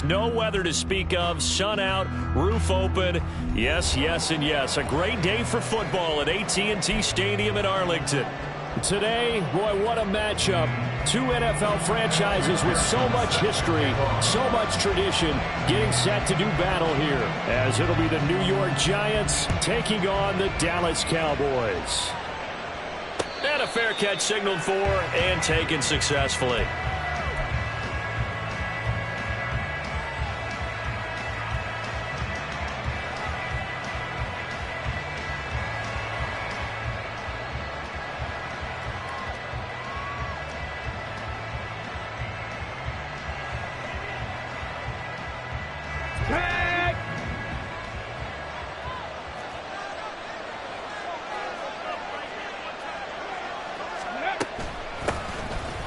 Dallas. No weather to speak of. Sun out, roof open. Yes, yes, and yes. A great day for football at AT&T Stadium in Arlington. Today, boy, what a matchup. Two NFL franchises with so much history, so much tradition, getting set to do battle here, as it'll be the New York Giants taking on the Dallas Cowboys. And a fair catch signaled for and taken successfully.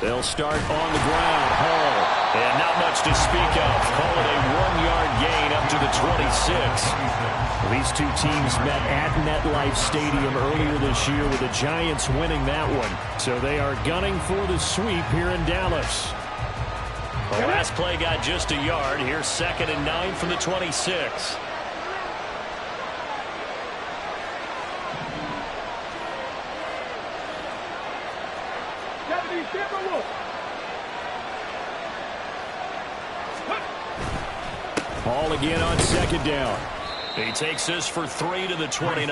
They'll start on the ground. Hall. And not much to speak of. Call it a 1-yard gain up to the 26. These two teams met at MetLife Stadium earlier this year with the Giants winning that one. So they are gunning for the sweep here in Dallas. The last play got just a yard. Here's 2nd and 9 from the 26. Ball again on 2nd down. He takes this for 3 to the 29.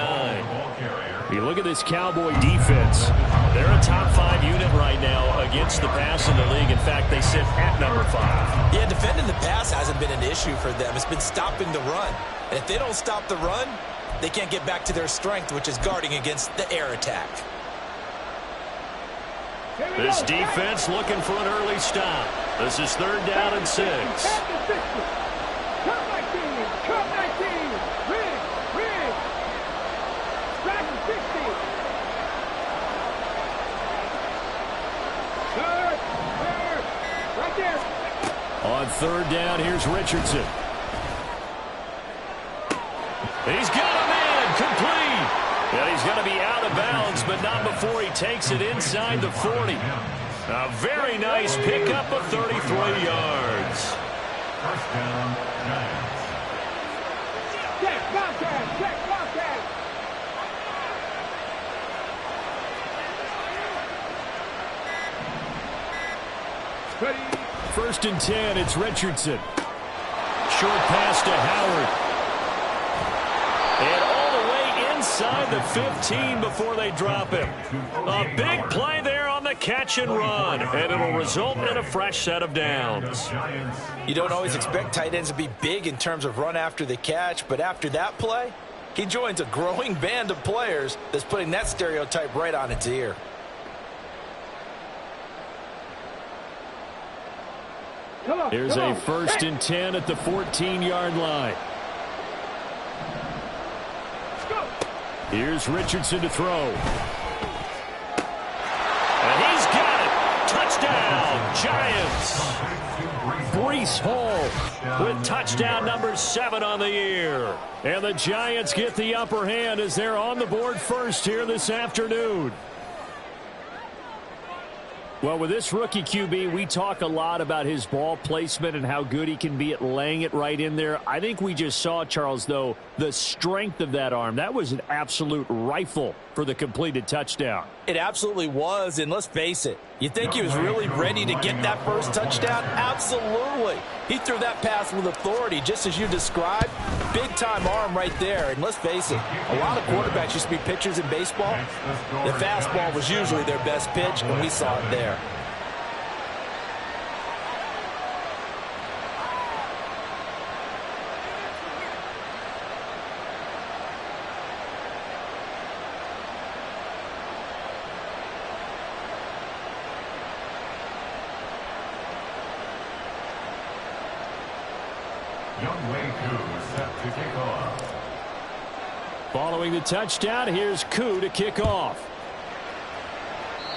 You look at this Cowboy defense. They're a top 5 unit right now against the pass in the league. In fact, they sit at number 5. Yeah, defending the pass hasn't been an issue for them. It's been stopping the run. And if they don't stop the run, they can't get back to their strength, which is guarding against the air attack. This defense looking for an early stop. This is 3rd down and 6. On 3rd down, here's Richardson. He's got a man complete. And he's going to be out of bounds, but not before he takes it inside the 40. A very nice pickup of 33 yards. First down, Giants. Check, Bobcat, check, Bobcat. First and 10, it's Richardson. Short pass to Howard. And all the way inside the 15 before they drop him. A big play there on the catch and run. And it'll result in a fresh set of downs. You don't always expect tight ends to be big in terms of run after the catch, but after that play, he joins a growing band of players that's putting that stereotype right on its ear. Here's a 1st and 10 at the 14-yard line. Here's Richardson to throw. And he's got it. Touchdown, Giants. Breece Hall with touchdown number 7 on the year. And the Giants get the upper hand as they're on the board first here this afternoon. Well, with this rookie QB, we talk a lot about his ball placement and how good he can be at laying it right in there. I think we just saw, Charles, though, the strength of that arm. That was an absolute rifle for the completed touchdown. It absolutely was, and let's face it, you think he was really ready to get that first touchdown? Absolutely. He threw that pass with authority, just as you described. Big-time arm right there, and let's face it, a lot of quarterbacks used to be pitchers in baseball. The fastball was usually their best pitch, and we saw it there. Following the touchdown, here's Koo to kick off.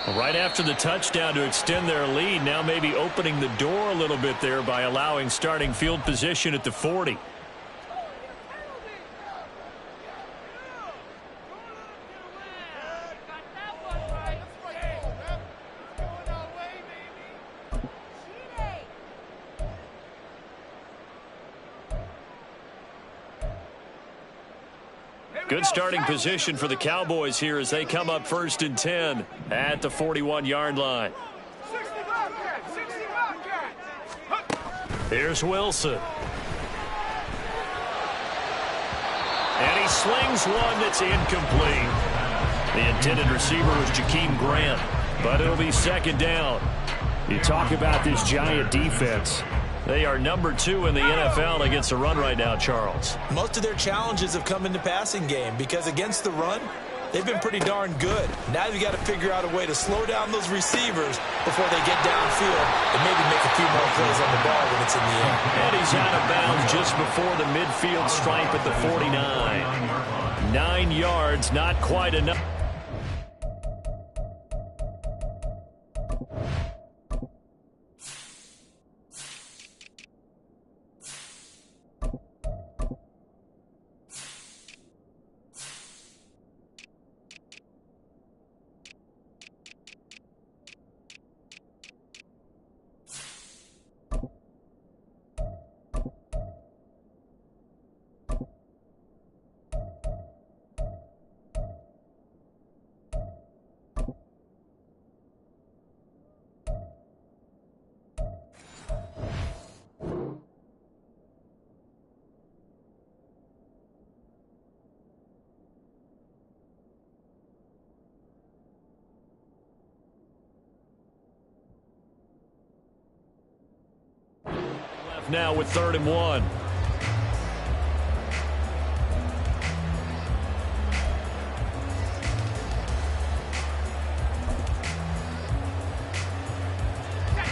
Right after the touchdown to extend their lead, now maybe opening the door a little bit there by allowing starting field position at the 40. Good starting position for the Cowboys here as they come up 1st and 10 at the 41-yard line. Here's Wilson. And he slings one that's incomplete. The intended receiver was Jakeem Grant, but it'll be 2nd down. You talk about this Giant defense. They are number 2 in the NFL against the run right now, Charles. Most of their challenges have come in the passing game because against the run, they've been pretty darn good. Now you've got to figure out a way to slow down those receivers before they get downfield and maybe make a few more plays on the ball when it's in the air. And he's out of bounds just before the midfield stripe at the 49. 9 yards, not quite enough. Now with 3rd and 1.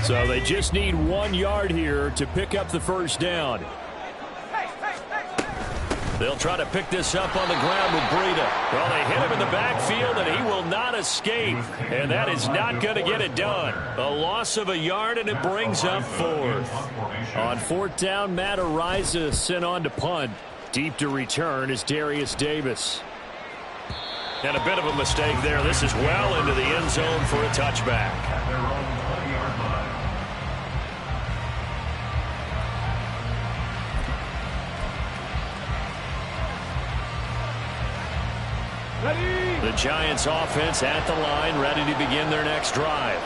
So they just need 1 yard here to pick up the 1st down. They'll try to pick this up on the ground with Breida. Well, they hit him in the backfield, and he will not escape. And that is not going to get it done. A loss of a yard, and it brings up 4th. On 4th down, Matt Ariza sent on to punt. Deep to return is Darius Davis. And a bit of a mistake there. This is well into the end zone for a touchback. The Giants offense at the line, ready to begin their next drive.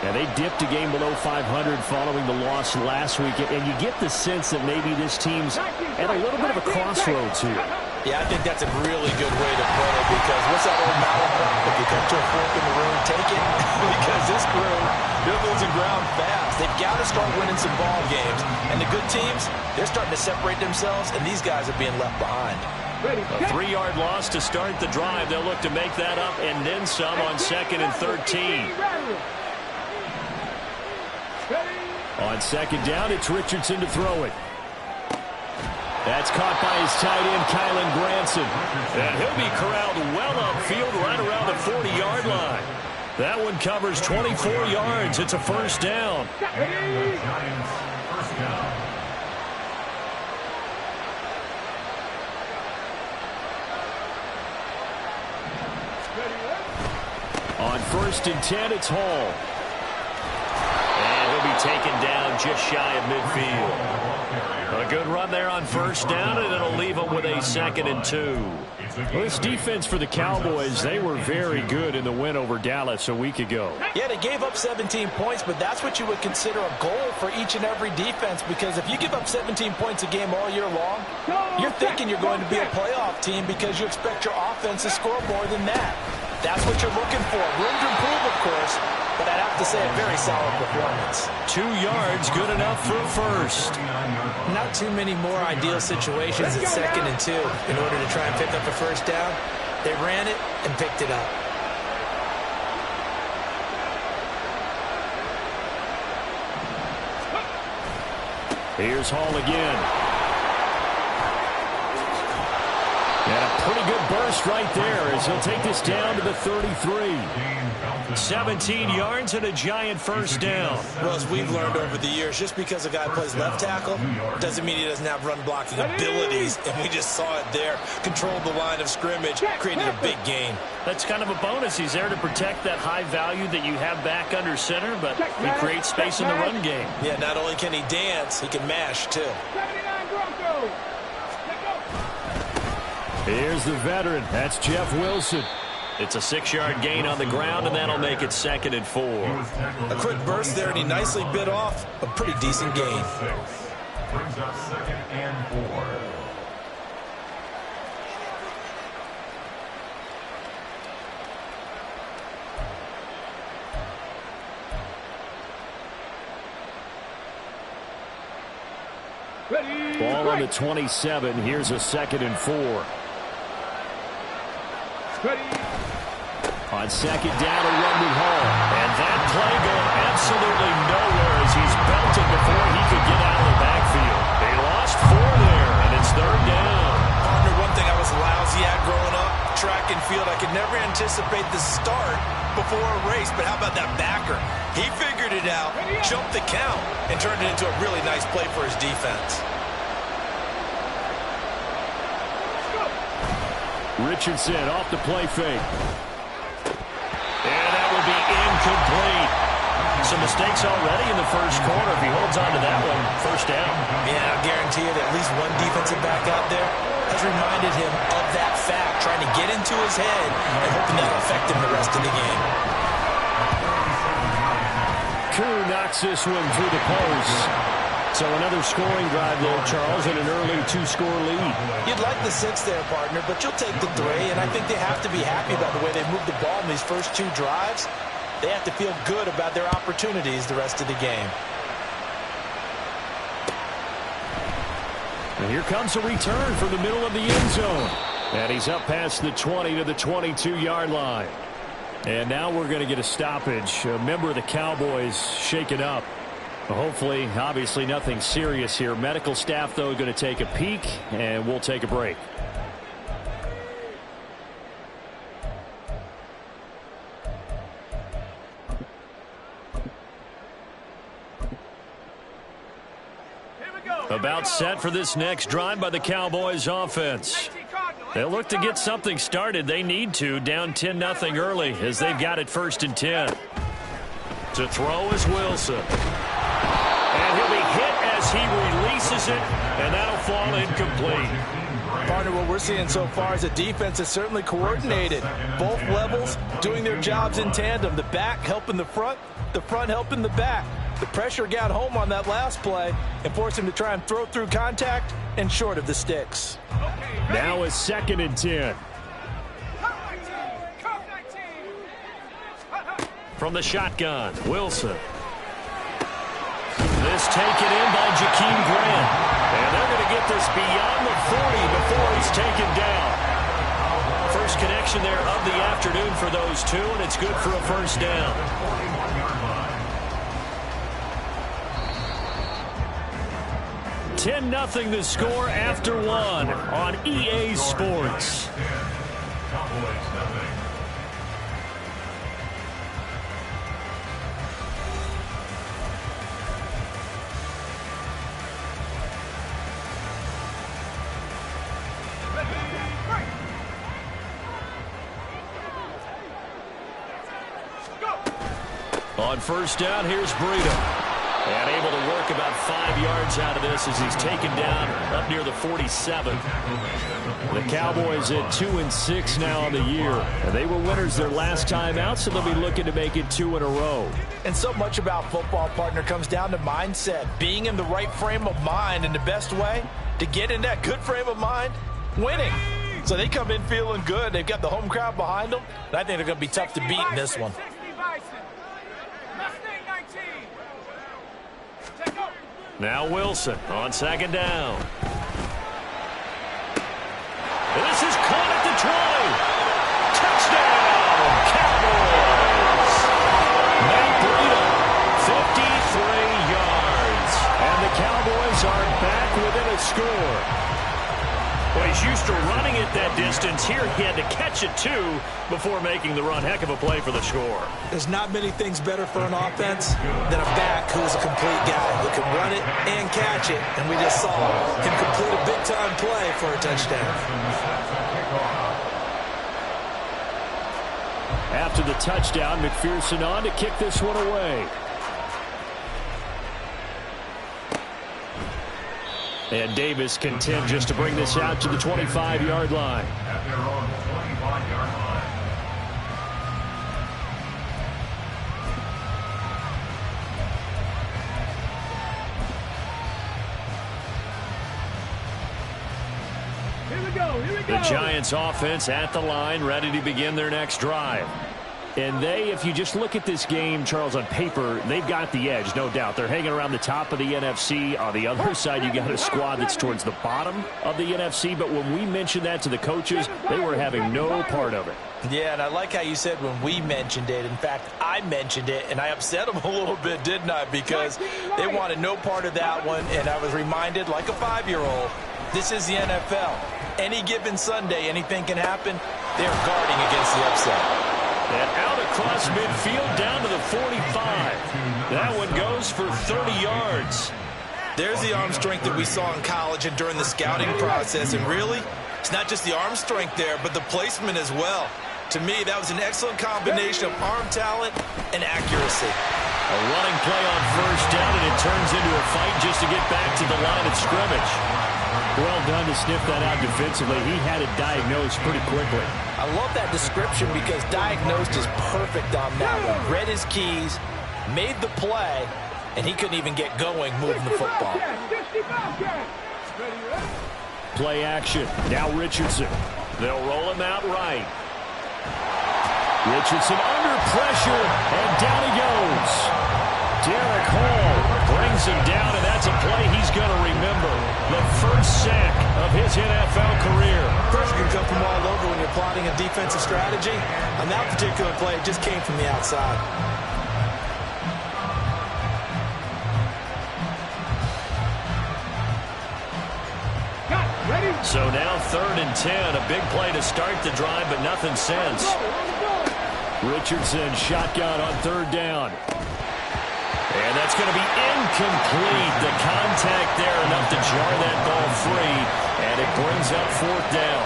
And they dipped a game below 500 following the loss last week. And you get the sense that maybe this team's at a little bit of a crossroads here. Yeah, I think that's a really good way to put it because what's that old motto? If you come to a fork in the road, take it. Because this crew, they're losing ground fast. They've got to start winning some ball games. And the good teams, they're starting to separate themselves, and these guys are being left behind. A 3-yard loss to start the drive. They'll look to make that up and then some on 2nd and 13. On 2nd down, it's Richardson to throw it. That's caught by his tight end, Kylan Granson. And he'll be corralled well upfield right around the 40-yard line. That one covers 24 yards. It's a 1st down. On 1st and 10, it's Hall. And he'll be taken down just shy of midfield. A good run there on 1st down, and it'll leave them with a 2nd and 2. Well, this defense for the Cowboys, they were very good in the win over Dallas a week ago. Yeah, they gave up 17 points, but that's what you would consider a goal for each and every defense, because if you give up 17 points a game all year long, you're thinking you're going to be a playoff team because you expect your offense to score more than that. That's what you're looking for. Room to improve, of course, but I'd have to say a very solid performance. 2 yards, good enough for a 1st. Not too many more ideal situations at 2nd and 2 in order to try and pick up a 1st down. They ran it and picked it up. Here's Hall again. And a pretty good burst right there as he'll take this down to the 33. 17 yards and a Giant 1st down. Well, as we've learned over the years, just because a guy plays left tackle doesn't mean he doesn't have run blocking abilities. And we just saw it there. Controlled the line of scrimmage, created a big gain. That's kind of a bonus. He's there to protect that high value that you have back under center, but he creates space in the run game. Yeah, not only can he dance, he can mash too. Here's the veteran. That's Jeff Wilson. It's a 6-yard gain on the ground, and that'll make it 2nd and 4. A quick burst there, and he nicely bit off a pretty decent gain. Brings up 2nd and 4. Ball on the 27. Here's a 2nd and 4. On 2nd down, a run with Hall. And that play going absolutely nowhere as he's belted before he could get out of the backfield. They lost 4 there, and it's 3rd down. Partner, one thing I was lousy at growing up, track and field, I could never anticipate the start before a race, but how about that backer? He figured it out, jumped the count, and turned it into a really nice play for his defense. Richardson off the play fake. And that will be incomplete. Some mistakes already in the first quarter. If he holds on to that one, 1st down. Yeah, I guarantee it, at least one defensive back out there has reminded him of that fact, trying to get into his head and hoping that'll affect him the rest of the game. Koo knocks this one through the post. So another scoring drive there, Charles, and an early 2-score lead. You'd like the 6 there, partner, but you'll take the 3, and I think they have to be happy about the way they moved the ball in these first 2 drives. They have to feel good about their opportunities the rest of the game. And here comes a return from the middle of the end zone. And he's up past the 20 to the 22-yard line. And now we're going to get a stoppage. A member of the Cowboys shaken up. Hopefully, obviously, nothing serious here. Medical staff, though, going to take a peek, and we'll take a break. About set for this next drive by the Cowboys offense. They'll look to get something started. They need to, down 10-0 early as they've got it 1st and 10. To throw is Wilson. And he'll be hit as he releases it, and that'll fall incomplete. Partner, what we're seeing so far is a defense that's certainly coordinated. Both levels doing their jobs in tandem. The back helping the front helping the back. The pressure got home on that last play and forced him to try and throw through contact and short of the sticks. Now is 2nd and 10. From the shotgun, Wilson. This taken in by Jakeem Grant. And they're going to get this beyond the 40 before he's taken down. First connection there of the afternoon for those 2, and it's good for a 1st down. 10-0 the score after 1 on EA Sports. On 1st down, here's Breida. And able to work about 5 yards out of this as he's taken down up near the 47. The Cowboys at 2-6 now on the year. And they were winners their last time out, so they'll be looking to make it 2 in a row. And so much about football, partner, comes down to mindset. Being in the right frame of mind, and the best way to get in that good frame of mind, winning. So they come in feeling good. They've got the home crowd behind them. And I think they're going to be tough to beat in this one. Now Wilson on 2nd down. This is caught at the 20. Touchdown, Cowboys. Matt Breida, 53 yards. And the Cowboys are back within a score. Well, he's used to running it that distance. Here he had to catch it, too, before making the run. Heck of a play for the score. There's not many things better for an offense than a back who is a complete guy who can run it and catch it. And we just saw him complete a big-time play for a touchdown. After the touchdown, McPherson on to kick this one away. And Davis content just to bring this out to the 25-yard line. At their own 25-yard line. The Giants offense at the line, ready to begin their next drive. And if you just look at this game, Charles, on paper, they've got the edge, no doubt. They're hanging around the top of the NFC. On the other side, you got a squad that's towards the bottom of the NFC. But when we mentioned that to the coaches, they were having no part of it. Yeah, and I like how you said when we mentioned it. In fact, I mentioned it, and I upset them a little bit, didn't I? Because they wanted no part of that one, and I was reminded, like a 5-year-old, this is the NFL. Any given Sunday, anything can happen. They're guarding against the upset. And out across midfield down to the 45. That one goes for 30 yards. There's the arm strength that we saw in college and during the scouting process. And really, it's not just the arm strength there, but the placement as well. To me, that was an excellent combination of arm talent and accuracy. A running play on first down, and it turns into a fight just to get back to the line of scrimmage. Well done to sniff that out defensively. He had it diagnosed pretty quickly. I love that description because diagnosed is perfect on that one. Read his keys, made the play, and he couldn't even get going moving the football. Play action. Now Richardson. They'll roll him out right. Richardson under pressure, and down he goes. Derek Hall brings him down, and that's a play he's going to remember. The first sack of his NFL career. Pressure can come from all over when you're plotting a defensive strategy. On that particular play, it just came from the outside. So now 3rd and 10. A big play to start the drive, but nothing since. Richardson shotgun on 3rd down. And that's going to be incomplete. The contact there enough to jar that ball free, and it brings up 4th down.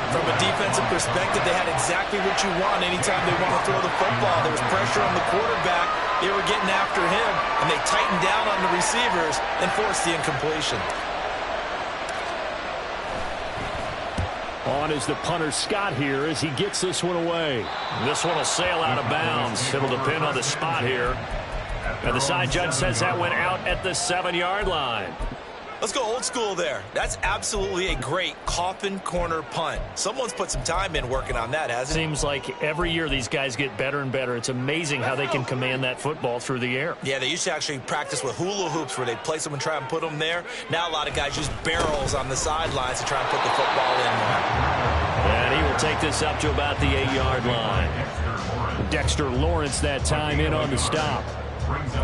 From a defensive perspective, they had exactly what you want anytime they want to throw the football. There was pressure on the quarterback. They were getting after him, and they tightened down on the receivers and forced the incompletion. On is the punter Scott here as he gets this one away. This one will sail out of bounds. It'll depend on the spot here. And the side judge says that went out at the 7-yard line. Let's go old school there. That's absolutely a great coffin corner punt. Someone's put some time in working on that, hasn't it? Seems like every year these guys get better and better. It's amazing how they can command that football through the air. Yeah, they used to actually practice with hula hoops where they'd place them and try and put them there. Now a lot of guys use barrels on the sidelines to try and put the football in there. And he will take this up to about the 8-yard line. Dexter Lawrence that time in on the stop.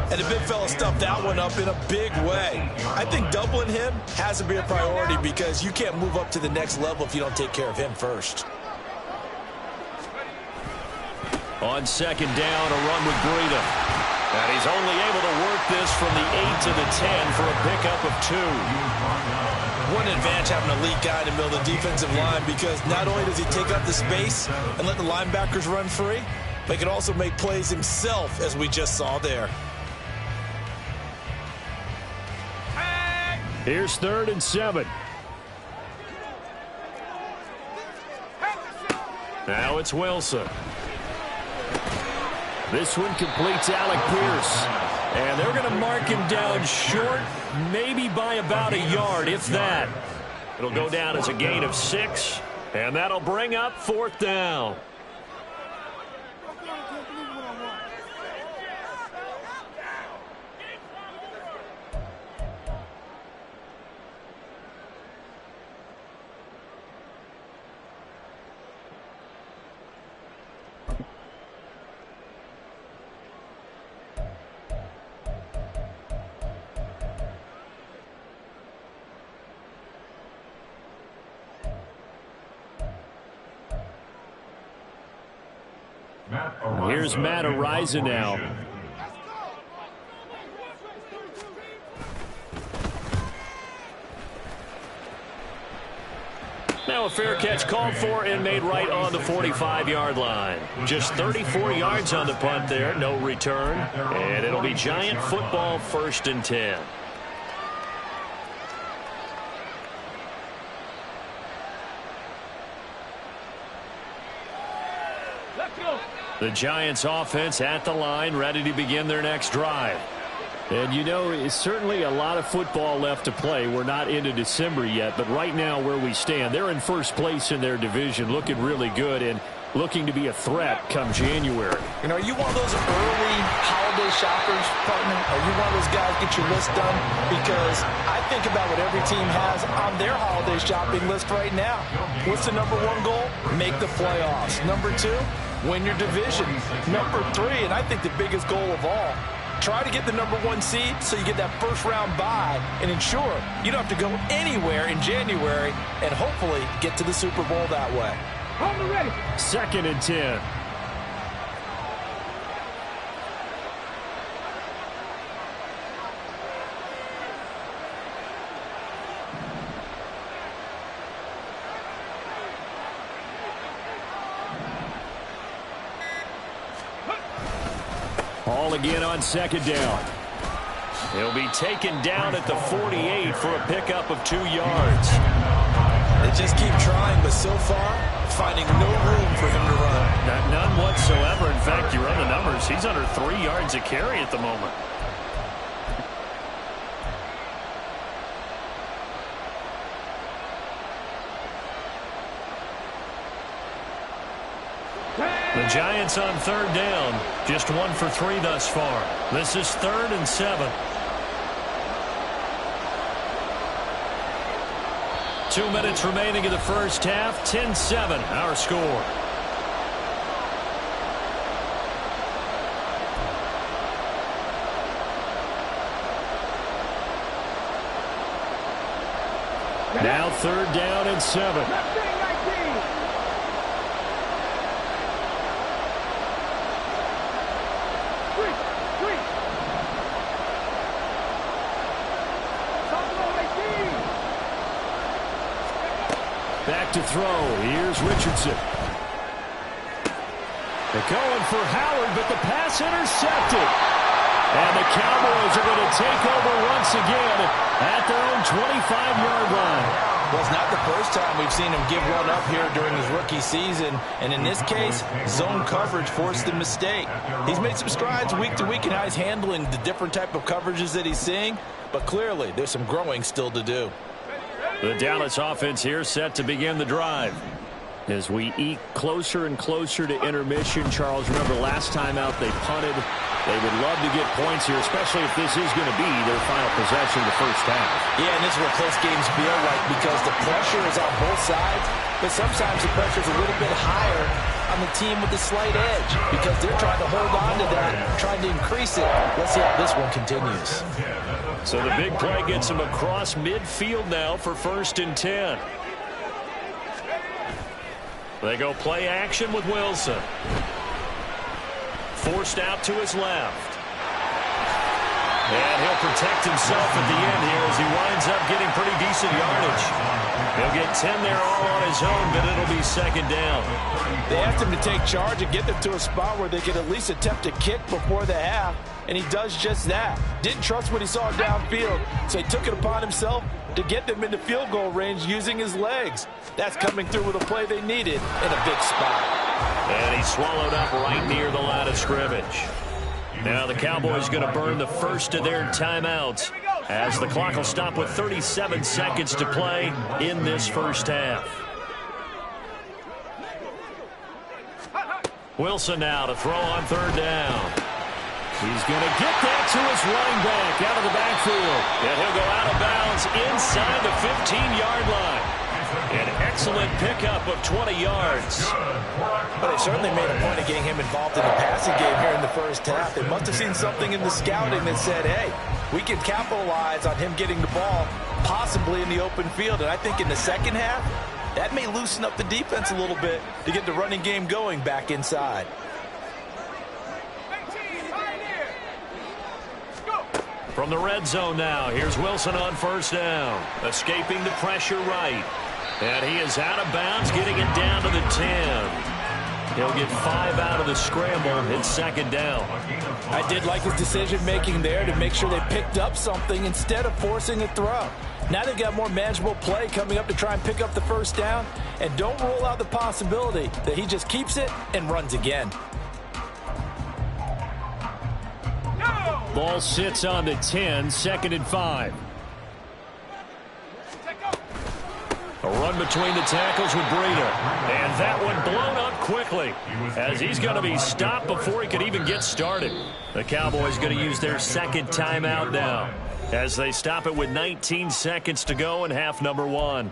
And the big fella stuffed that one up in a big way. I think doubling him has to be a priority because you can't move up to the next level if you don't take care of him first. On 2nd down, a run with Breida. And he's only able to work this from the 8 to the 10 for a pickup of 2. One advantage having a elite guy in the middle of the defensive line because not only does he take up the space and let the linebackers run free, but he can also make plays himself, as we just saw there. Here's 3rd and 7. Now it's Wilson. This one completes Alec Pierce. And they're going to mark him down short, maybe by about a yard, if that. It'll go down as a gain of 6, and that'll bring up 4th down. Here's Matt Ariza now. Now a fair catch called for and made right on the 45-yard line. Just 34 yards on the punt there, no return. And it'll be Giant football 1st and 10. The Giants offense at the line, ready to begin their next drive. And you know, it's certainly a lot of football left to play. We're not into December yet, but right now where we stand, they're in first place in their division, looking really good and looking to be a threat come January. You know, are you one of those early holiday shoppers, partner? Are you one of those guys get your list done? Because I think about what every team has on their holiday shopping list right now. What's the number one goal? Make the playoffs. Number two, win your division. Number three, and I think the biggest goal of all, try to get the number one seed so you get that first round bye and ensure you don't have to go anywhere in January and hopefully get to the Super Bowl that way. Ready. 2nd and 10. Ball again on 2nd down. He'll be taken down at the 48 for a pickup of 2 yards. They just keep trying, but so far, finding no room for him to run. None whatsoever. In fact, you run the numbers. He's under 3 yards a carry at the moment. The Giants on 3rd down. Just 1 for 3 thus far. This is 3rd and 7. 2 minutes remaining in the first half. 10-7, our score. Now 3rd down and 7. Back to throw. Here's Richardson. They're going for Howard, but the pass intercepted. And the Cowboys are going to take over once again at their own 25-yard line. Well, it's not the first time we've seen him give one up here during his rookie season. And in this case, zone coverage forced the mistake. He's made some strides week to week in how he's handling the different type of coverages that he's seeing. But clearly, there's some growing still to do. The Dallas offense here set to begin the drive. As we eke closer and closer to intermission, Charles, remember last time out they punted. They would love to get points here, especially if this is going to be their final possession of the first half. Yeah, and this is what close games feel like because the pressure is on both sides, but sometimes the pressure is a little bit higher on the team with the slight edge because they're trying to hold on to that, trying to increase it. Let's see how this one continues. So the big play gets him across midfield now for 1st and 10. They go play action with Wilson. Forced out to his left. And he'll protect himself at the end here as he winds up getting pretty decent yardage. He'll get 10 there all on his own, but it'll be 2nd down. They asked him to take charge and get them to a spot where they could at least attempt a kick before the half, and he does just that. Didn't trust what he saw downfield, so he took it upon himself to get them into field goal range using his legs. That's coming through with a play they needed in a big spot. And he swallowed up right near the line of scrimmage. Now the Cowboys going to burn the first of their timeouts as the clock will stop with 37 seconds to play in this first half. Wilson now to throw on 3rd down. He's going to get that to his running back out of the backfield. And he'll go out of bounds inside the 15-yard line. An excellent pickup of 20 yards. But they certainly made a point of getting him involved in the passing game here in the first half. They must have seen something in the scouting that said, hey, we can capitalize on him getting the ball possibly in the open field. And I think in the second half, that may loosen up the defense a little bit to get the running game going back inside. From the red zone now, here's Wilson on 1st down. Escaping the pressure right. And he is out of bounds, getting it down to the 10. He'll get 5 out of the scramble. It's 2nd down. I did like his decision-making there to make sure they picked up something instead of forcing a throw. Now they've got more manageable play coming up to try and pick up the first down. And don't rule out the possibility that he just keeps it and runs again. Ball sits on the 10, 2nd and 5. A run between the tackles with Breida. And that one blown up quickly as he's going to be stopped before he could even get started. The Cowboys going to use their second timeout now as they stop it with 19 seconds to go in half number 1.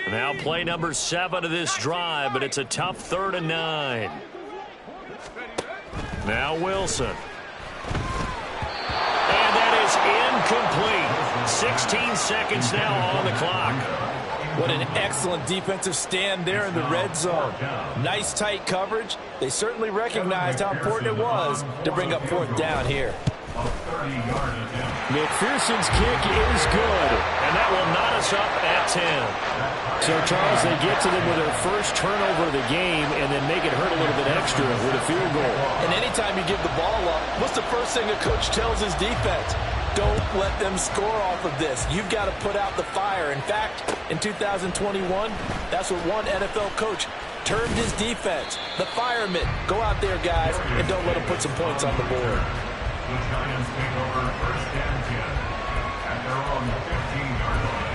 Now play number 7 of this drive, but it's a tough 3rd and 9. Now Wilson. And that is incomplete. 16 seconds now on the clock. What an excellent defensive stand there in the red zone. Nice tight coverage. They certainly recognized how important it was to bring up 4th down here. McPherson's kick is good, and that will knot us up at 10. So, Charles, they get to them with their first turnover of the game and then make it hurt a little bit extra with a field goal. And anytime you give the ball up, what's the first thing a coach tells his defense? Don't let them score off of this. You've got to put out the fire. In fact, in 2021, that's what one NFL coach termed his defense. The firemen. Go out there, guys, and don't let them put some points on the board. The Giants take over 1st and 10 at their own 15-yard line.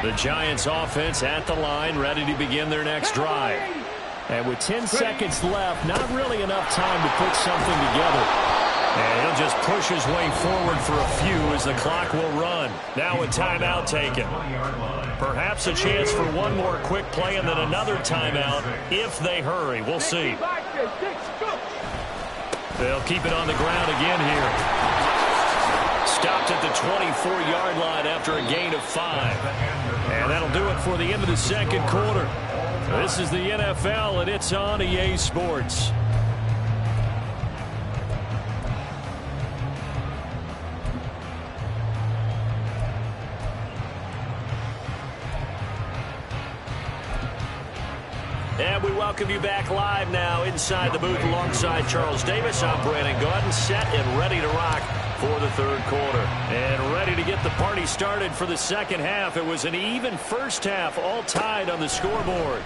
The Giants offense at the line, ready to begin their next drive. And with 10 seconds left, not really enough time to put something together. And he'll just push his way forward for a few as the clock will run. Now a timeout taken. Perhaps a chance for one more quick play and then another timeout if they hurry. We'll see. They'll keep it on the ground again here. Stopped at the 24-yard line after a gain of 5. And that'll do it for the end of the second quarter. This is the NFL, and it's on EA Sports. And we welcome you back live now inside the booth alongside Charles Davis. I'm Brandon Gaudin, set and ready to rock for the third quarter. And ready to get the party started for the second half. It was an even first half, all tied on the scoreboard.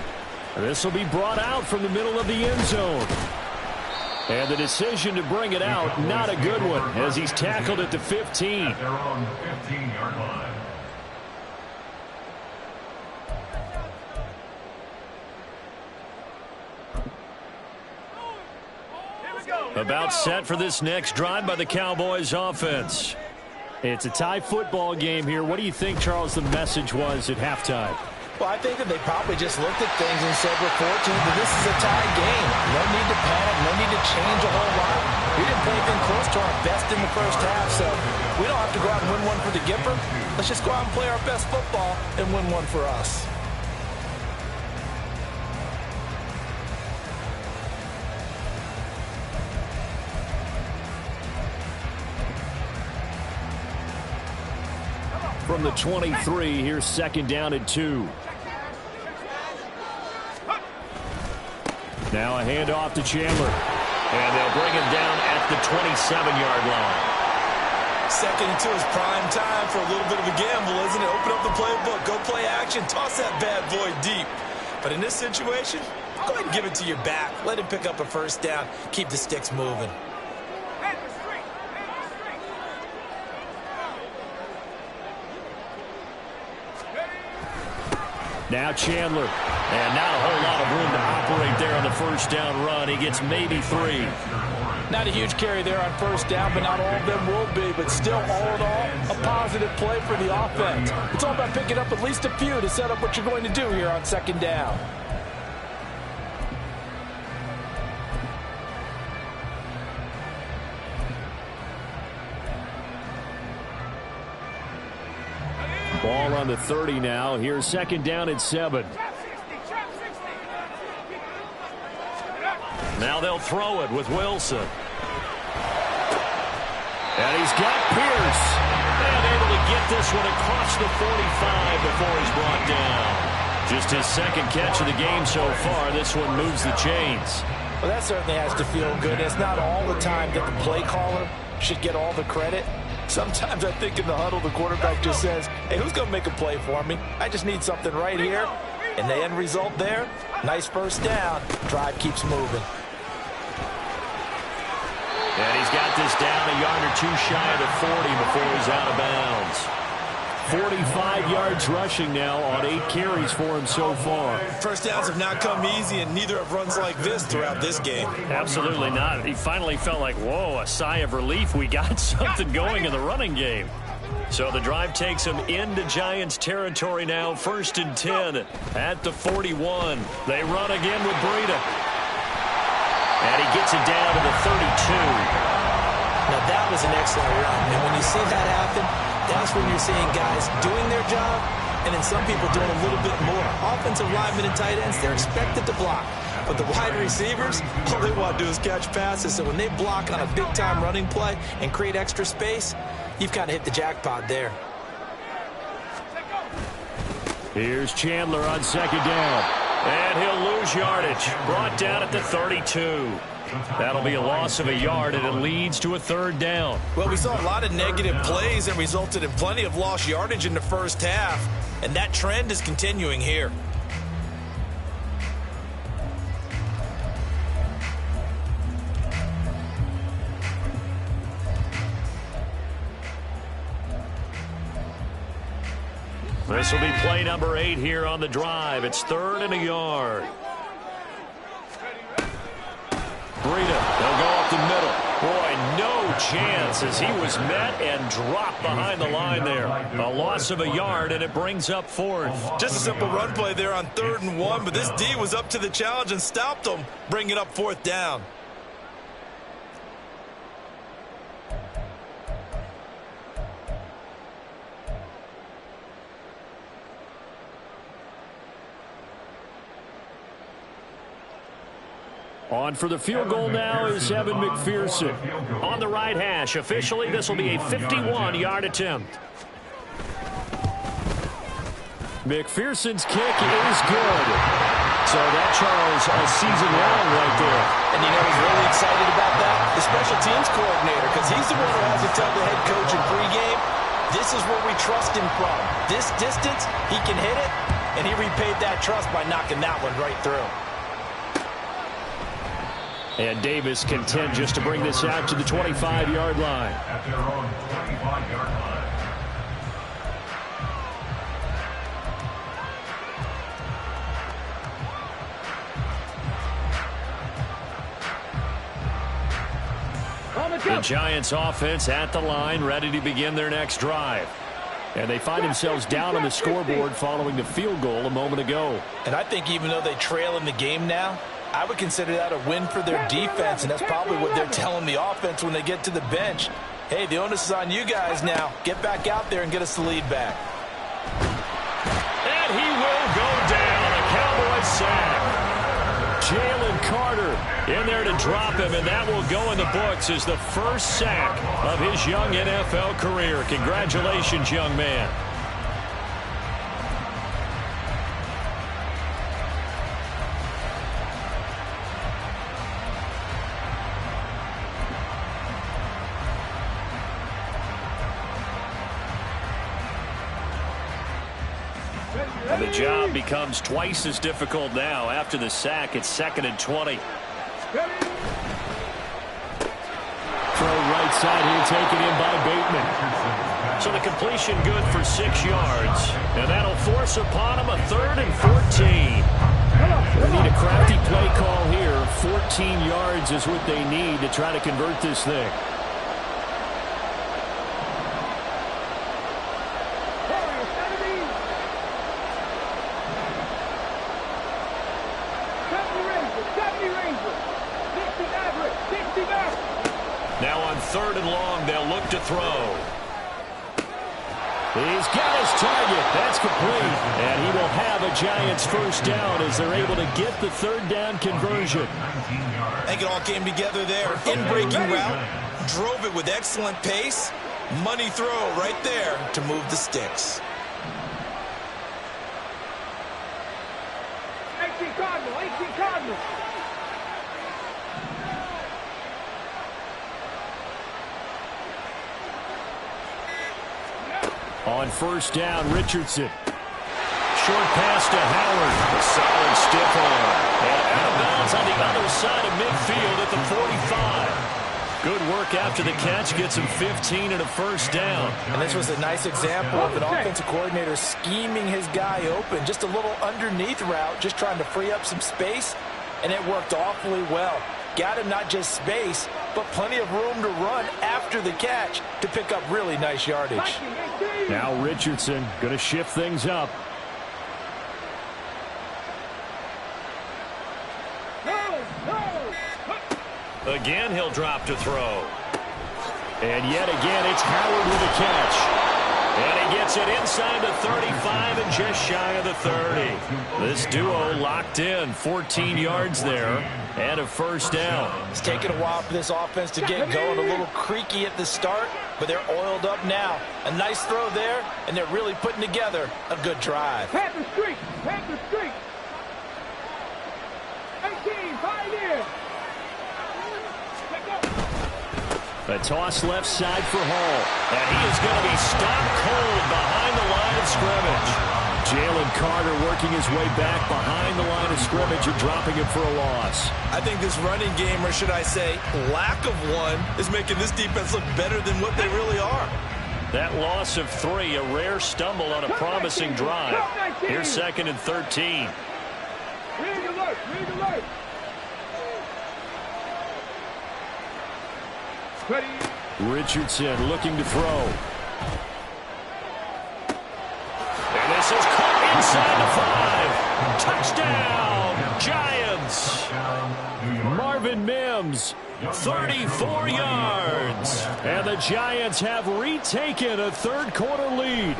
This will be brought out from the middle of the end zone. And the decision to bring it out, not a good one, as he's tackled at the 15. At their own 15-yard line. About set for this next drive by the Cowboys offense. It's a tie football game here. What do you think, Charles, the message was at halftime? Well, I think that they probably just looked at things and said, we're fortunate that this is a tie game. No need to panic, no need to change a whole lot. We didn't play anything close to our best in the first half, so we don't have to go out and win one for the Gipper. Let's just go out and play our best football and win one for us. From the 23, here's 2nd down and 2. Now a handoff to Chandler. And they'll bring him down at the 27-yard line. 2nd and 2 is prime time for a little bit of a gamble, isn't it? Open up the playbook, go play action, toss that bad boy deep. But in this situation, go ahead and give it to your back. Let him pick up a first down. Keep the sticks moving. Now Chandler, and not a whole lot of room to operate there on the first down run. He gets maybe 3. Not a huge carry there on first down, but not all of them will be. But still, all in all, a positive play for the offense. It's all about picking up at least a few to set up what you're going to do here on 2nd down. Ball on the 30 now. Here's 2nd down and 7. Now they'll throw it with Wilson. And he's got Pierce. And able to get this one across the 45 before he's brought down. Just his second catch of the game so far. This one moves the chains. Well, that certainly has to feel good. It's not all the time that the play caller should get all the credit. Sometimes I think in the huddle, the quarterback just says, hey, who's going to make a play for me? I just need something right here. And the end result there, nice first down. Drive keeps moving. And he's got this down a yard or two shy of the 40 before he's out of bounds. 45 yards rushing now on 8 carries for him so far. First downs have not come easy, and neither have runs like this throughout this game. Absolutely not. He finally felt like, whoa, a sigh of relief. We got something going in the running game. So the drive takes him into Giants territory now. 1st and 10 at the 41. They run again with Breida. And he gets it down to the 32. Now that was an excellent run. And when you see that happen, that's when you're seeing guys doing their job and then some people doing a little bit more. Offensive linemen and tight ends, they're expected to block. But the wide receivers, all they want to do is catch passes. So when they block on a big-time running play and create extra space, you've kind of hit the jackpot there. Here's Chandler on 2nd down. And he'll lose yardage. Brought down at the 32. That'll be a loss of a yard, and it leads to a 3rd down. Well, we saw a lot of negative plays and resulted in plenty of lost yardage in the first half, and that trend is continuing here. This will be play number 8 here on the drive. It's 3rd and a yard. Breida, they'll go up the middle. Boy, no chance as he was met and dropped behind the line there. A loss of a yard, and it brings up 4th. Just a simple run play there on 3rd and 1, but this D was up to the challenge and stopped them, bringing up 4th down. On for the field goal now is Evan McPherson. On the right hash. Officially, this will be a 51-yard attempt. McPherson's kick is good. So that, Charles, a season long right there. And you know who's really excited about that? The special teams coordinator, because he's the one who has to tell the head coach in pregame, this is where we trust him from. This distance, he can hit it, and he repaid that trust by knocking that one right through. And Davis content just to bring this out to the 25-yard line. At their own 25-yard line. The Giants offense at the line, ready to begin their next drive. And they find themselves down on the scoreboard following the field goal a moment ago. And I think even though they trail in the game now, I would consider that a win for their defense, and that's probably what they're telling the offense when they get to the bench. Hey, the onus is on you guys now. Get back out there and get us the lead back. And he will go down, a Cowboy sack. Jalen Carter in there to drop him, and that will go in the books as the first sack of his young NFL career. Congratulations, young man. And the job becomes twice as difficult now. After the sack, it's 2nd and 20. Throw right side here, taken in by Bateman. So the completion good for 6 yards. And that'll force upon him a 3rd and 14. They need a crafty play call here. 14 yards is what they need to try to convert this thing. Now on 3rd and long, they'll look to throw. He's got his target. That's complete. And he will have a Giants first down as they're able to get the 3rd down conversion. I think it all came together there. In-breaking route, drove it with excellent pace. Money throw right there to move the sticks. On first down, Richardson. Short pass to Howard. A solid stiff arm. And out of bounds on the other side of midfield at the 45. Good work after the catch. Gets him 15 and a first down. And this was a nice example of an offensive coordinator scheming his guy open. Just a little underneath route, just trying to free up some space. And it worked awfully well. Got him not just space, but plenty of room to run after the catch to pick up really nice yardage. Now Richardson going to shift things up. Again, he'll drop to throw. And yet again, it's Howard with a catch. And he gets it inside the 35 and just shy of the 30. This duo locked in, 14 yards there, and a first down. It's taken a while for this offense to get going, a little creaky at the start, but they're oiled up now. A nice throw there, and they're really putting together a good drive. Panther streak, Panther streak. 18, Pioneer. A toss left side for Hall. And he is going to be stopped cold behind the line of scrimmage. Jalen Carter working his way back behind the line of scrimmage and dropping it for a loss. I think this running game, or should I say lack of one, is making this defense look better than what they really are. That loss of 3, a rare stumble on a promising drive. Here's 2nd and 13. Rig alert, rig alert. Richardson looking to throw. And this is caught inside the 5. Touchdown, Giants. Marvin Mims, 34 yards. And the Giants have retaken a third-quarter lead.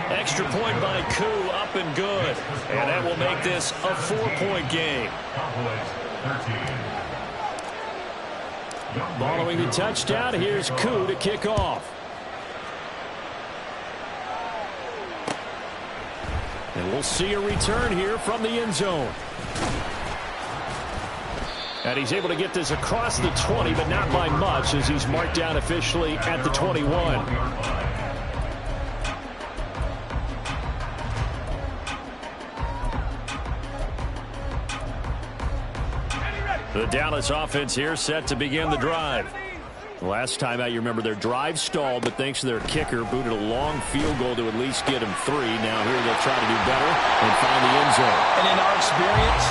Extra point by Koo, up and good. And that will make this a 4-point game. Following the touchdown, here's Koo to kick off. And we'll see a return here from the end zone. And he's able to get this across the 20, but not by much, as he's marked down officially at the 21. The Dallas offense here set to begin the drive. Last time out, you remember their drive stalled, but thanks to their kicker, booted a long field goal to at least get him 3. Now here they'll try to do better and find the end zone. And in our experience,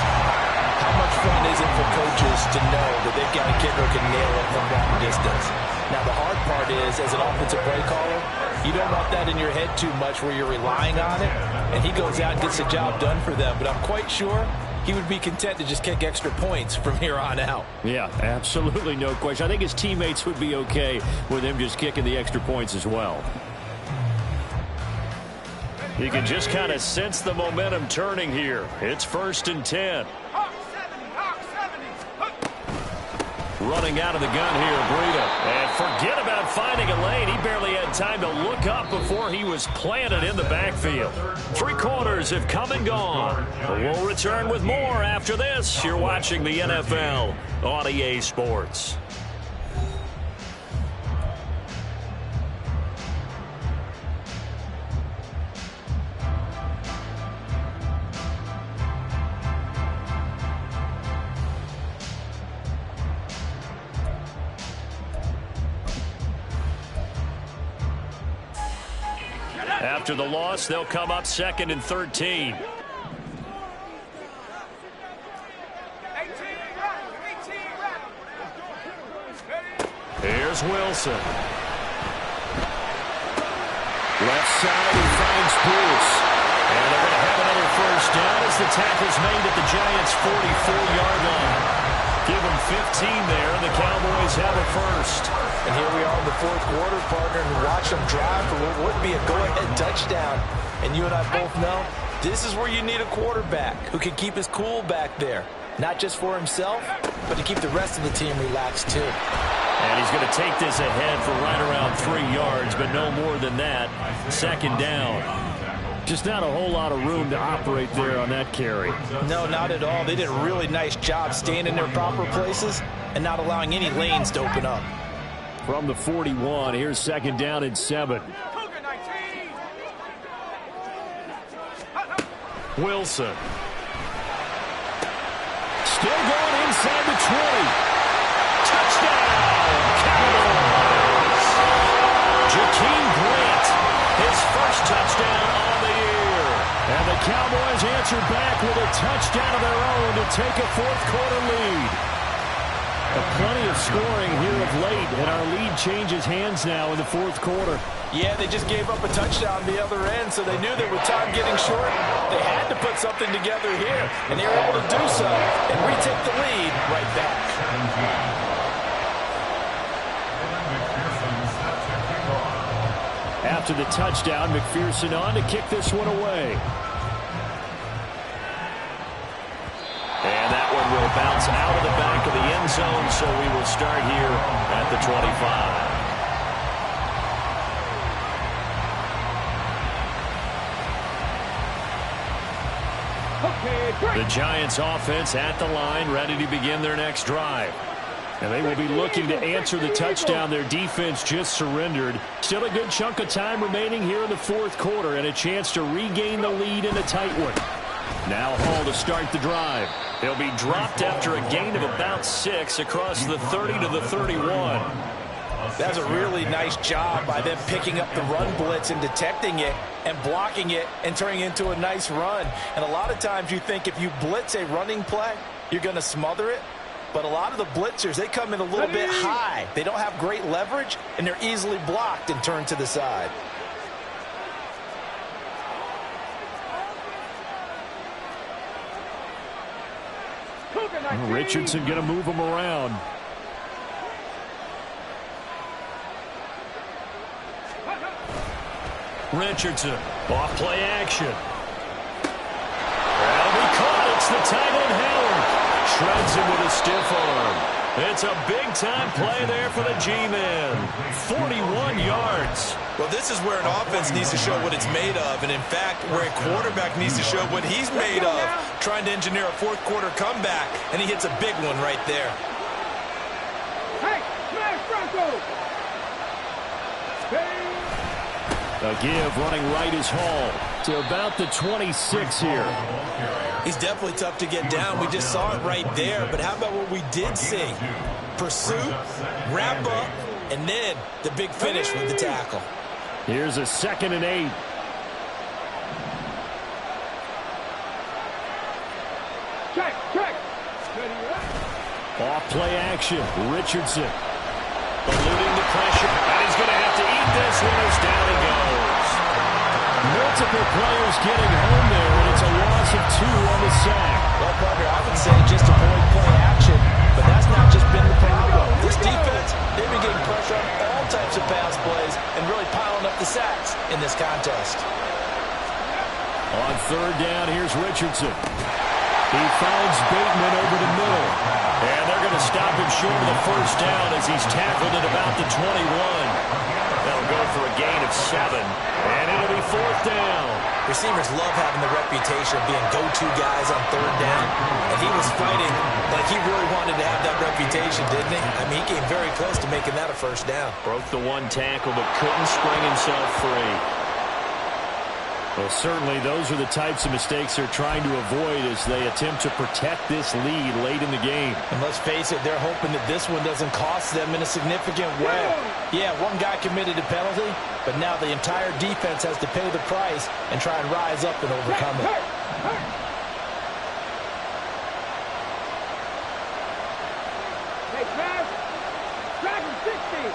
how much fun is it for coaches to know that they've got a kicker who can nail it from that distance? Now the hard part is, as an offensive play caller, you don't want that in your head too much where you're relying on it, and he goes out and gets the job done for them. But I'm quite sure he would be content to just kick extra points from here on out. Yeah, absolutely no question. I think his teammates would be okay with him just kicking the extra points as well. You can just kind of sense the momentum turning here. It's 1st and 10. Running out of the gun here, Breida. And forget about finding a lane. He barely had time to look up before he was planted in the backfield. 3 quarters have come and gone. We'll return with more after this. You're watching the NFL on EA Sports. After the loss, they'll come up 2nd and 13. Here's Wilson. Left side, he finds Bruce. And they're going to have another first down as the tackle's made at the Giants' 44-yard line. Give them 15 there, and the Cowboys have a first. And here we are in the 4th quarter, partner, and watch them drive for what would be a go-ahead touchdown. And you and I both know this is where you need a quarterback who can keep his cool back there. Not just for himself, but to keep the rest of the team relaxed too. And he's going to take this ahead for right around 3 yards, but no more than that. 2nd down. Just not a whole lot of room to operate there on that carry. No, not at all. They did a really nice job staying in their proper places and not allowing any lanes to open up. From the 41, here's 2nd down and 7. Wilson. Still going inside the 20. Touchdown, Cowboys. Jakeem Grant, his first touchdown on the year. And the Cowboys answer back with a touchdown of their own to take a 4th-quarter lead. Plenty of scoring here of late, and our lead changes hands now in the 4th quarter. Yeah, they just gave up a touchdown on the other end, so they knew that with time getting short, they had to put something together here, and they were able to do so and retake the lead right back. After the touchdown, McPherson on to kick this one away. And that one will bounce out of the back of the end zone, so we will start here at the 25. The Giants offense at the line, ready to begin their next drive. And they will be looking to answer the touchdown their defense just surrendered. Still a good chunk of time remaining here in the 4th quarter and a chance to regain the lead in a tight one. Now Hall to start the drive. They'll be dropped after a gain of about 6 across the 30 to the 31. That's a really nice job by them picking up the run blitz and detecting it and blocking it and turning it into a nice run. And a lot of times you think if you blitz a running play, you're going to smother it. But a lot of the blitzers, they come in a little bit high. They don't have great leverage, and they're easily blocked and turned to the side. Richardson going to move him around. Richardson, off play action. That'll be caught. It's the tight end Howard. Shreds him with a stiff arm. It's a big-time play there for the G-men. 41 yards. Well, this is where an offense needs to show what it's made of, and in fact, where a quarterback needs to show what he's made of, trying to engineer a 4th-quarter comeback, and he hits a big one right there. Hey, smash Bronco! A give running right is Hall to about the 26 here. He's definitely tough to get down. We just saw it right there, but how about what we did see? Pursuit, wrap up, and then the big finish with the tackle. Here's a 2nd and 8. Check. Off play action. Richardson eluding the pressure, and he's going to have to eat this one as down he goes. Multiple players getting home there, and it's a loss of 2 on the sack. Well, Parker, I would say just avoid play action, but that's not just been the problem. This defense, they've been getting pressure on all types of pass plays and really piling up the sacks in this contest. On 3rd down, here's Richardson. He finds Bateman over the middle. And they're going to stop him short of the 1st down as he's tackled at about the 21. They'll go for a gain of 7. And it'll be 4th down. Receivers love having the reputation of being go-to guys on 3rd down. And he was fighting like he really wanted to have that reputation, didn't he? I mean, he came very close to making that a 1st down. Broke the 1 tackle, but couldn't spring himself free. Well, certainly those are the types of mistakes they're trying to avoid as they attempt to protect this lead late in the game. And let's face it, they're hoping that this one doesn't cost them in a significant way. Yeah, one guy committed a penalty, but now the entire defense has to pay the price and try and rise up and overcome it. Hey, pass. Dragon 60.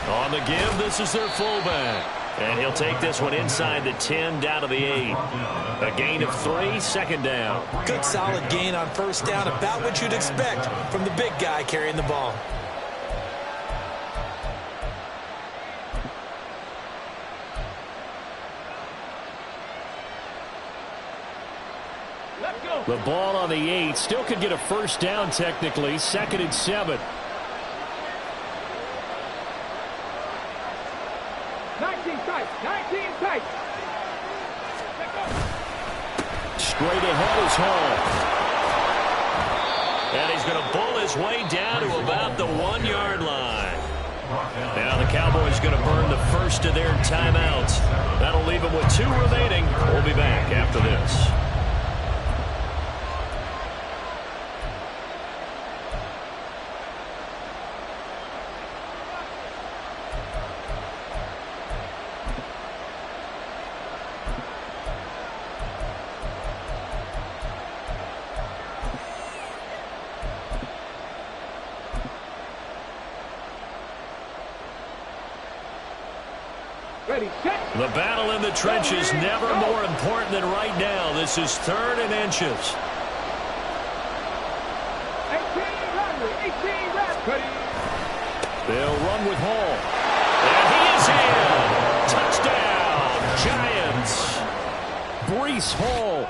On the give, this is their fullback. And he'll take this one inside the 10, down to the 8. A gain of 3, 2nd down. Good solid gain on 1st down, about what you'd expect from the big guy carrying the ball. The ball on the 8, still could get a 1st down technically, 2nd and 7. 19 tight. Straight ahead is Hall. And he's going to bull his his way down to about the 1-yard line. Now the Cowboys going to burn the first of their timeouts. That'll leave them with 2 remaining. We'll be back after this. Ready, set. The battle in the trenches never more important than right now. This is 3rd and inches. 18 ready. Ready. They'll run with Hall. And he is in. Touchdown, Giants. Breece Hall,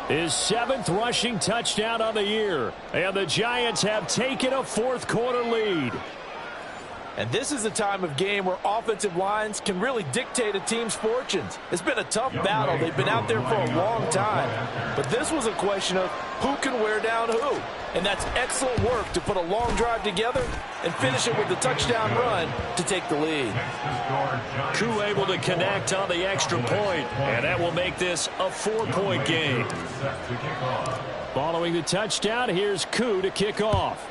his 7th rushing touchdown on the year. And the Giants have taken a 4th quarter lead. And this is a time of game where offensive lines can really dictate a team's fortunes. It's been a tough battle. They've been out there for a long time. But this was a question of who can wear down who. And that's excellent work to put a long drive together and finish it with a touchdown run to take the lead. Koo able to connect on the extra point, and that will make this a 4-point game. Following the touchdown, here's Koo to kick off.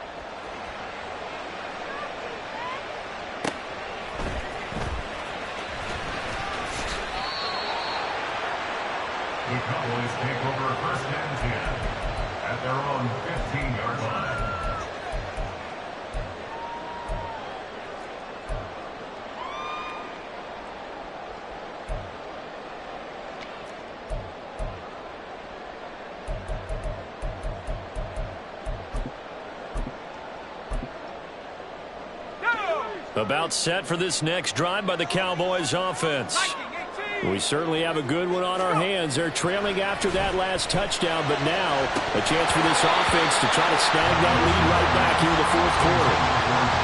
The Cowboys take over 1st and 10 at their own 15-yard line. About set for this next drive by the Cowboys offense. We certainly have a good one on our hands. They're trailing after that last touchdown, but now a chance for this offense to try to snag that lead right back here in the 4th quarter.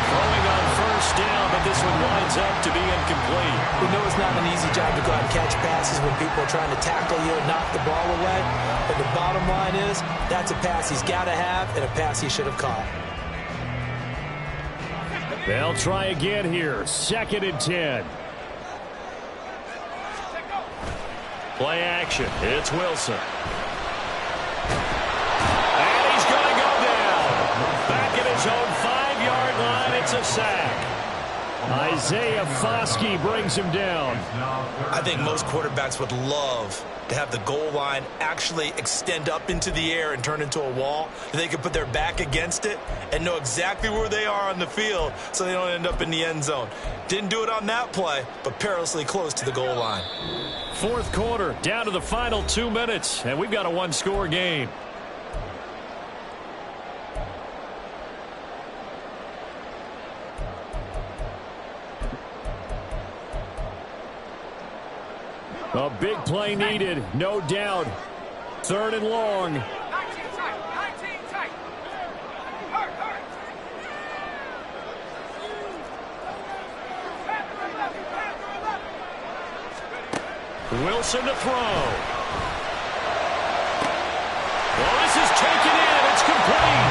Throwing on 1st down, but this one winds up to be incomplete. We know it's not an easy job to go out and catch passes when people are trying to tackle you and knock the ball away. But the bottom line is that's a pass he's got to have and a pass he should have caught. They'll try again here. 2nd and 10. Play action. It's Wilson. And he's going to go down. Back at his own 5-yard line. It's a sack. Isaiah Foskey brings him down. I think most quarterbacks would love to have the goal line actually extend up into the air and turn into a wall. They could put their back against it and know exactly where they are on the field so they don't end up in the end zone. Didn't do it on that play, but perilously close to the goal line. 4th quarter, down to the final 2 minutes, and we've got a 1-score game. A big play needed, no doubt. 3rd and long. 19 tight. Hurt. Wilson to throw. Well, this is taken in. It's complete.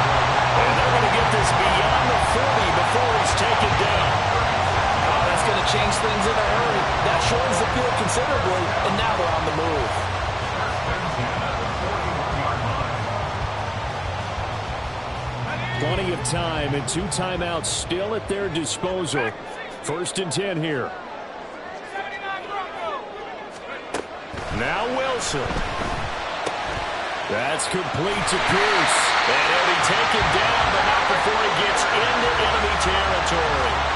And they're going to get this beyond the 40 before he's taken down. Oh, that's going to change things in a hurry. That shortens the field considerably, and now they're on the move. Plenty of time and 2 timeouts still at their disposal. 1st and 10 here. Now Wilson. That's complete to Pierce. And he'll be taken down, but not before he gets into enemy territory.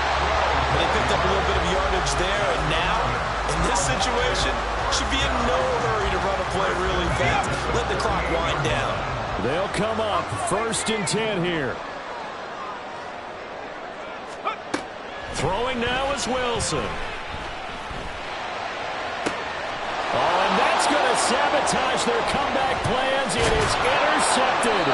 They picked up a little bit of yardage there, and now, in this situation, should be in no hurry to run a play really fast. Let the clock wind down. They'll come up 1st and 10 here. Throwing now is Wilson. Oh, and that's going to sabotage their comeback plans. It is intercepted.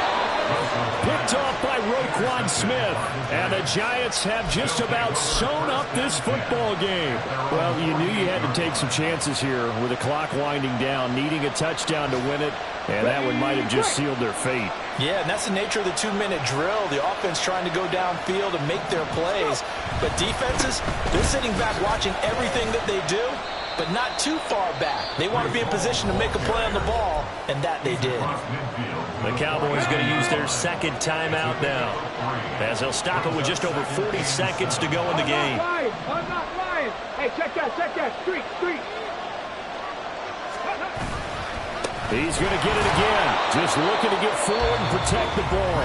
Picked off by Roquan Smith. And the Giants have just about sewn up this football game. Well, you knew you had to take some chances here with the clock winding down, needing a touchdown to win it. And that one might have just sealed their fate. Yeah, and that's the nature of the 2-minute drill. The offense trying to go downfield and make their plays. But defenses, they're sitting back watching everything that they do, but not too far back. They want to be in position to make a play on the ball, and that they did. The Cowboys going to use their second timeout now, as they'll stop it with just over 40 seconds to go in the game. I'm not lying. Hey, check that. Street. He's going to get it again. Just looking to get forward and protect the ball.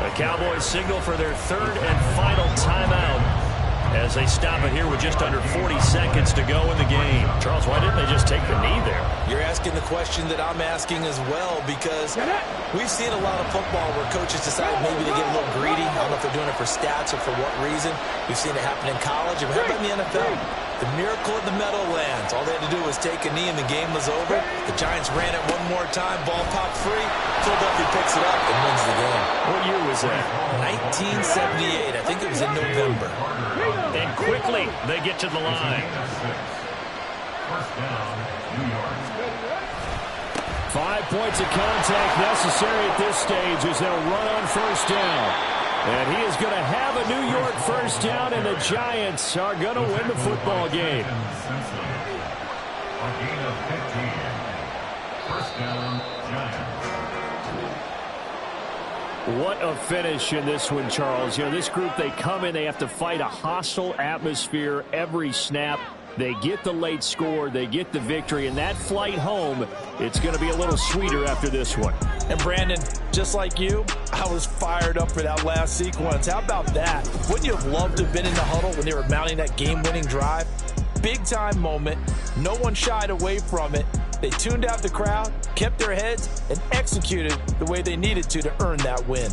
The Cowboys signal for their third and final timeout as they stop it here with just under 40 seconds to go in the game. Charles, why didn't they just take the knee there? You're asking the question that I'm asking as well, because we've seen a lot of football where coaches decide maybe they get a little greedy. I don't know if they're doing it for stats or for what reason. We've seen it happen in college, and how about in the NFL? The miracle at the Meadowlands. All they had to do was take a knee and the game was over. The Giants ran it one more time. Ball popped free. Philadelphia picks it up and wins the game. What year was that? 1978. I think it was in November. And quickly, they get to the line. First down, New York. 5 points of contact necessary at this stage as they'll run on first down. And he is going to have a New York first down, and the Giants are going to win the football game. A gain of 15. First down, Giants. What a finish in this one, Charles. You know, this group, they come in, they have to fight a hostile atmosphere every snap. They get the late score, they get the victory, and that flight home, it's going to be a little sweeter after this one. And Brandon, just like you, I was fired up for that last sequence. How about that? Wouldn't you have loved to have been in the huddle when they were mounting that game-winning drive? Big-time moment. No one shied away from it. They tuned out the crowd, kept their heads, and executed the way they needed to earn that win.